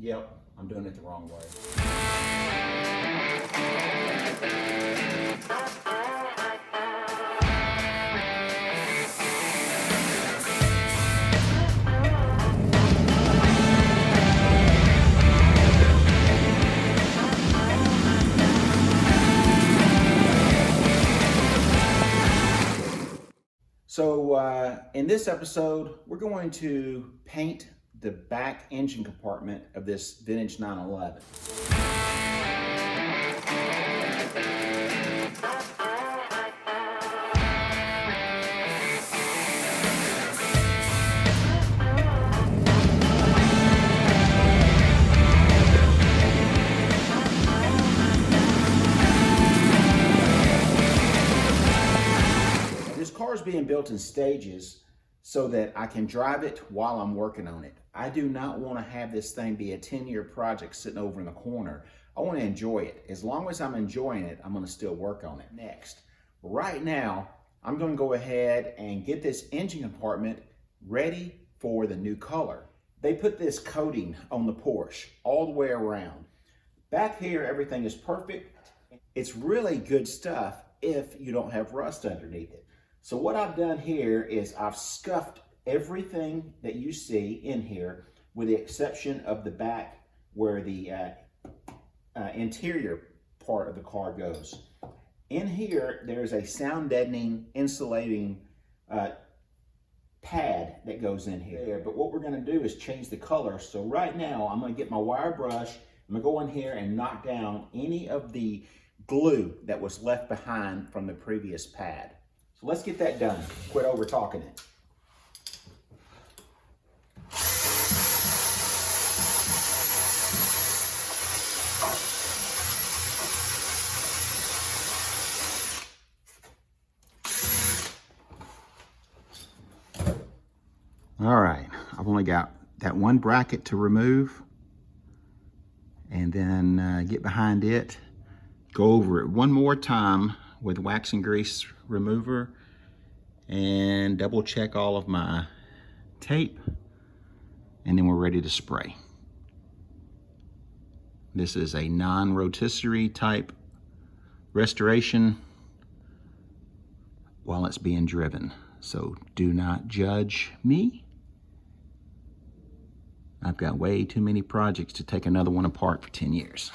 Yep, I'm doing it the wrong way. So in this episode, we're going to paint the back engine compartment of this vintage 911. This car is being built in stages so that I can drive it while I'm working on it. I do not want to have this thing be a 10-year project sitting over in the corner. I want to enjoy it. As long as I'm enjoying it, I'm going to still work on it. Next, right now, I'm going to go ahead and get this engine compartment ready for the new color. They put this coating on the Porsche all the way around. Back here, everything is perfect. It's really good stuff if you don't have rust underneath it. So what I've done here is I've scuffed everything that you see in here with the exception of the back where the interior part of the car goes. In here, there's a sound deadening insulating pad that goes in here. But what we're gonna do is change the color. So right now, I'm gonna get my wire brush, I'm gonna go in here and knock down any of the glue that was left behind from the previous pad. So let's get that done. Quit over talking it. All right, I've only got that one bracket to remove and then get behind it, go over it one more time with wax and grease remover and double check all of my tape, and then we're ready to spray. This is a non-rotisserie type restoration while it's being driven, so do not judge me. I've got way too many projects to take another one apart for 10 years.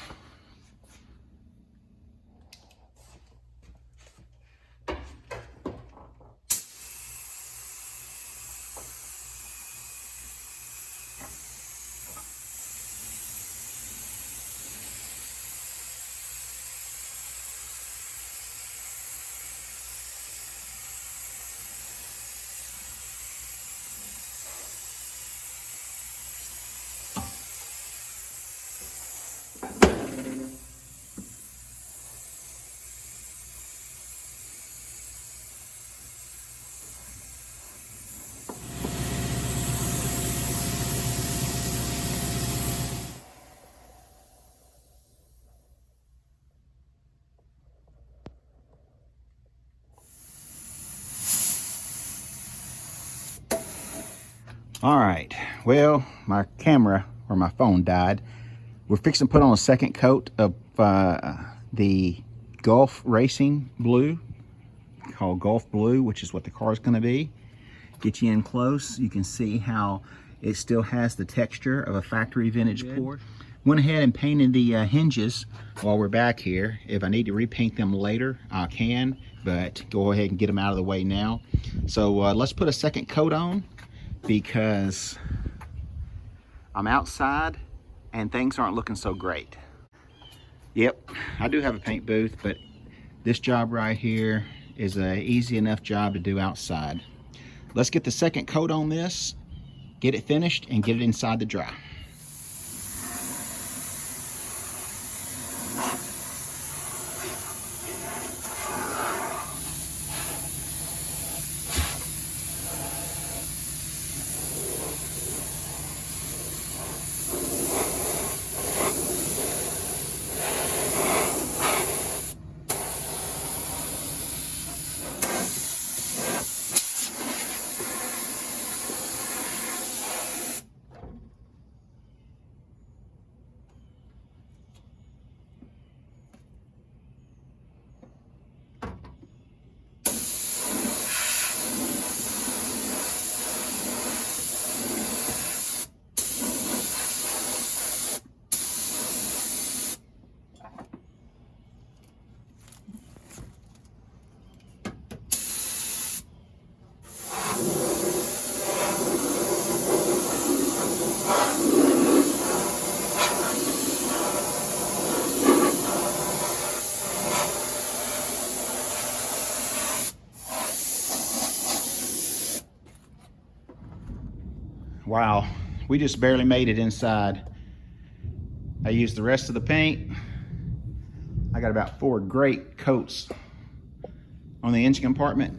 All right, well, my camera or my phone died. We're fixing to put on a second coat of the Gulf Racing Blue, called Gulf Blue, which is what the car is going to be. Get you in close, you can see how it still has the texture of a factory vintage Porsche. Went ahead and painted the hinges while we're back here. If I need to repaint them later, I can, but go ahead and get them out of the way now. So let's put a second coat on, because I'm outside and things aren't looking so great. Yep, I do have a paint booth, but this job right here is an easy enough job to do outside. Let's get the second coat on this, get it finished, and get it inside to dry. Wow, we just barely made it inside. I used the rest of the paint. I got about 4 great coats on the engine compartment.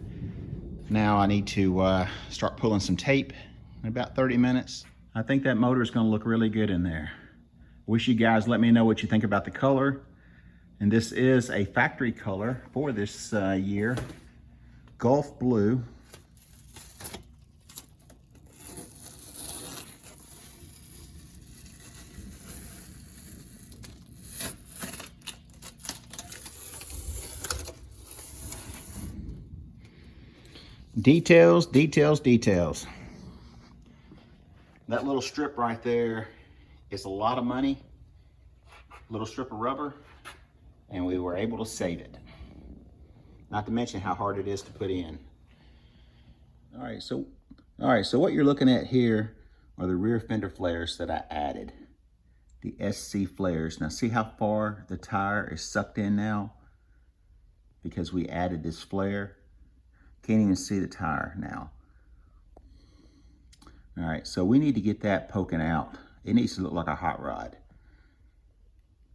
Now I need to start pulling some tape in about 30 minutes. I think that motor is gonna look really good in there. Wish you guys let me know what you think about the color. And this is a factory color for this year, Gulf Blue. Details, details, details. That little strip right there is a lot of money, little strip of rubber, and we were able to save it. Not to mention how hard it is to put in. All right, so what you're looking at here are the rear fender flares that I added. The SC flares. Now see how far the tire is sucked in now? Because we added this flare. Can't even see the tire now. All right, so we need to get that poking out. It needs to look like a hot rod.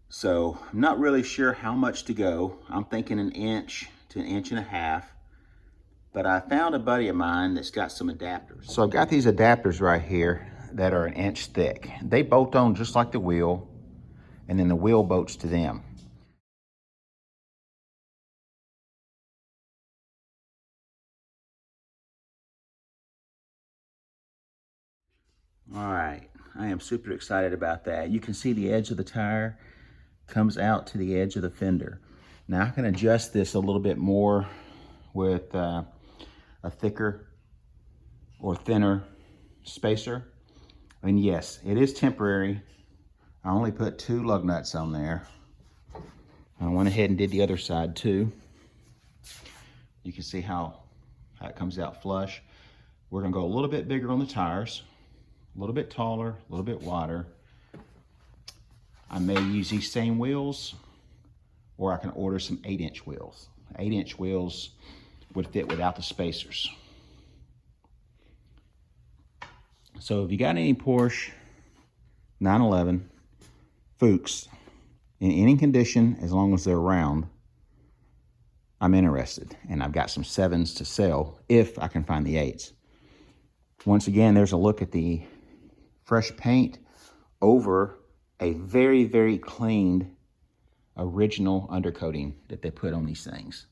So I'm not really sure how much to go. I'm thinking 1 inch to 1.5 inches. But I found a buddy of mine that's got some adapters. So I've got these adapters right here that are 1 inch thick. They bolt on just like the wheel, and then the wheel bolts to them. All right, I am super excited about that. You can see the edge of the tire comes out to the edge of the fender. Now I can adjust this a little bit more with a thicker or thinner spacer. And yes, it is temporary. I only put 2 lug nuts on there. I went ahead and did the other side too. You can see how it comes out flush. We're gonna go a little bit bigger on the tires, a little bit taller, a little bit wider. I may use these same wheels, or I can order some 8-inch wheels. 8-inch wheels would fit without the spacers. So if you got any Porsche 911 Fuchs in any condition, as long as they're round, I'm interested. And I've got some 7s to sell if I can find the 8s. Once again, there's a look at the fresh paint over a very, very cleaned original undercoating that they put on these things.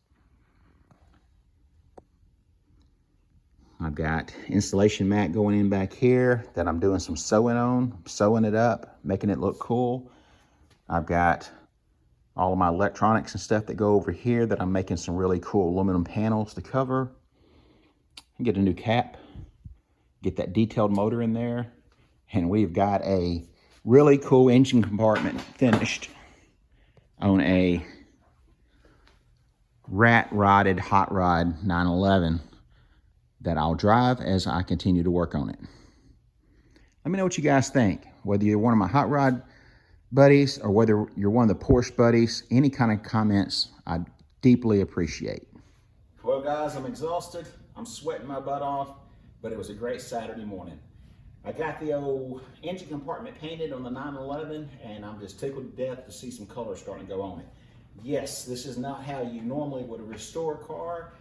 I've got installation mat going in back here that I'm doing some sewing on, sewing it up, making it look cool. I've got all of my electronics and stuff that go over here that I'm making some really cool aluminum panels to cover. Get a new cap, get that detailed motor in there, and we've got a really cool engine compartment finished on a rat-rodded hot rod 911 that I'll drive as I continue to work on it. Let me know what you guys think, whether you're one of my hot rod buddies or whether you're one of the Porsche buddies. Any kind of comments I'd deeply appreciate. Well guys, I'm exhausted. I'm sweating my butt off, but it was a great Saturday morning. I got the old engine compartment painted on the 911, and I'm just tickled to death to see some color starting to go on it. Yes, this is not how you normally would restore a car.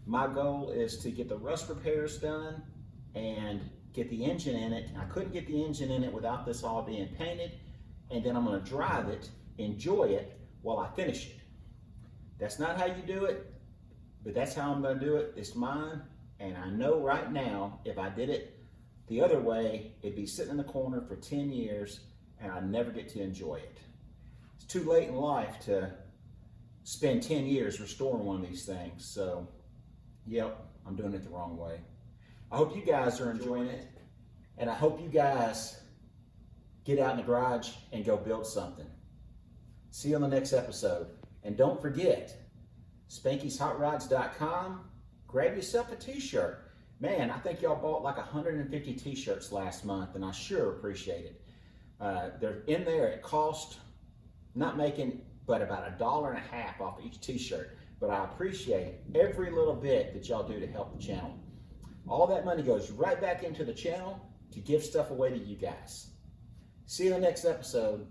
My goal is to get the rust repairs done and get the engine in it. I couldn't get the engine in it without this all being painted, and then I'm gonna drive it, enjoy it while I finish it. That's not how you do it, but that's how I'm gonna do it. It's mine, and I know right now, if I did it the other way, it'd be sitting in the corner for 10 years, and I'd never get to enjoy it. It's too late in life to spend 10 years restoring one of these things, so yep, I'm doing it the wrong way. I hope you guys are enjoying it, and I hope you guys get out in the garage and go build something. See you on the next episode. And don't forget, SpankysHotRods.com, grab yourself a t-shirt. Man, I think y'all bought like 150 t-shirts last month, and I sure appreciate it. They're in there at cost, not making but about $1.50 off each t-shirt. But I appreciate every little bit that y'all do to help the channel. All that money goes right back into the channel, to give stuff away to you guys. See you in the next episode.